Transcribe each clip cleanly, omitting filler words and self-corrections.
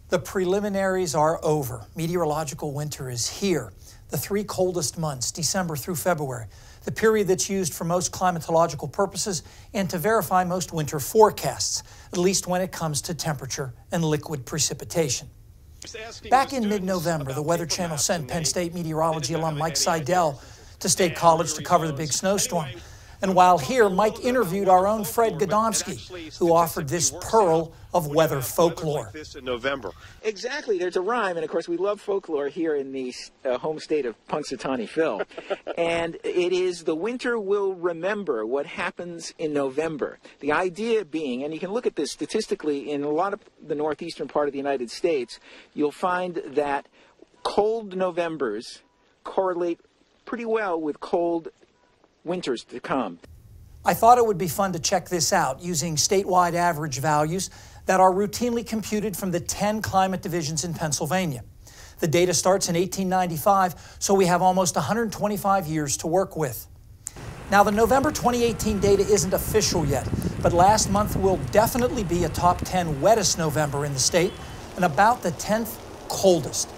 The preliminaries are over. Meteorological winter is here. The three coldest months, December through February, the period that's used for most climatological purposes and to verify most winter forecasts, at least when it comes to temperature and liquid precipitation. Back in mid-November, the Weather Channel sent Penn State meteorology alum Mike Seidel to State College to cover the big snowstorm. And while here, Mike interviewed our own Fred Godomsky, who offered this pearl of weather folklore. Exactly, there's a rhyme, and of course we love folklore here in the home state of Punxsutawney Phil. And it is the winter will remember what happens in November. The idea being, and you can look at this statistically in a lot of the northeastern part of the United States, you'll find that cold Novembers correlate pretty well with cold winters to come. I thought it would be fun to check this out using statewide average values that are routinely computed from the 10 climate divisions in Pennsylvania. The data starts in 1895, so we have almost 125 years to work with. Now, the November 2018 data isn't official yet, but last month will definitely be a top 10 wettest November in the state and about the 10th coldest.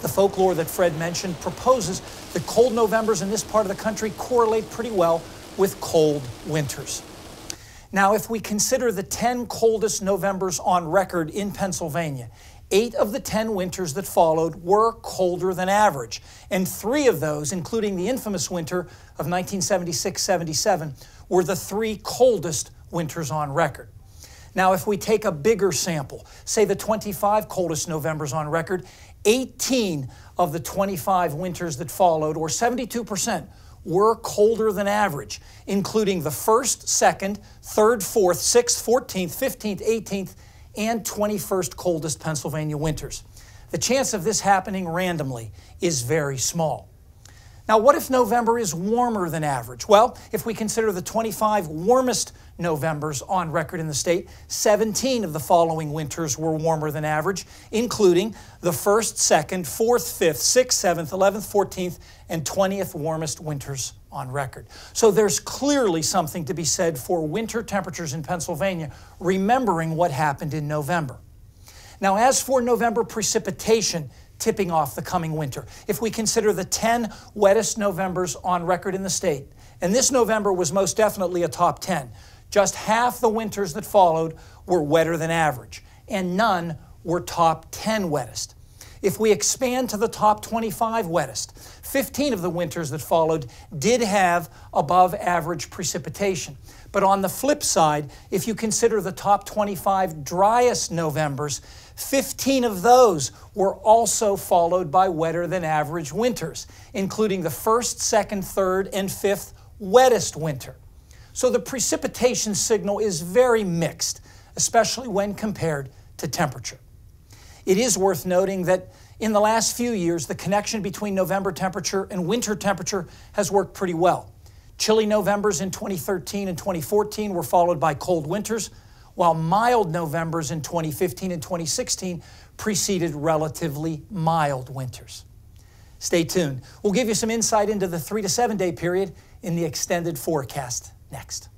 The folklore that Fred mentioned proposes that cold Novembers in this part of the country correlate pretty well with cold winters. Now, if we consider the 10 coldest Novembers on record in Pennsylvania, 8 of the 10 winters that followed were colder than average, and 3 of those, including the infamous winter of 1976-77, were the 3 coldest winters on record. Now, if we take a bigger sample, say the 25 coldest Novembers on record, 18 of the 25 winters that followed, or 72%, were colder than average, including the 1st, 2nd, 3rd, 4th, 6th, 14th, 15th, 18th, and 21st coldest Pennsylvania winters. The chance of this happening randomly is very small. Now, what if November is warmer than average? Well, if we consider the 25 warmest Novembers on record in the state, 17 of the following winters were warmer than average, including the 1st, 2nd, 4th, 5th, 6th, 7th, 11th, 14th, and 20th warmest winters on record. So there's clearly something to be said for winter temperatures in Pennsylvania, remembering what happened in November. Now, as for November precipitation, tipping off the coming winter, if we consider the 10 wettest Novembers on record in the state, and this November was most definitely a top 10, just half the winters that followed were wetter than average, and none were top 10 wettest. If we expand to the top 25 wettest, 15 of the winters that followed did have above average precipitation. But on the flip side, if you consider the top 25 driest Novembers, 15 of those were also followed by wetter than average winters, including the 1st, 2nd, 3rd, and 5th wettest winter. So the precipitation signal is very mixed, especially when compared to temperature. It is worth noting that in the last few years, the connection between November temperature and winter temperature has worked pretty well. Chilly Novembers in 2013 and 2014 were followed by cold winters, while mild Novembers in 2015 and 2016 preceded relatively mild winters. Stay tuned. We'll give you some insight into the 3 to 7 day period in the extended forecast next.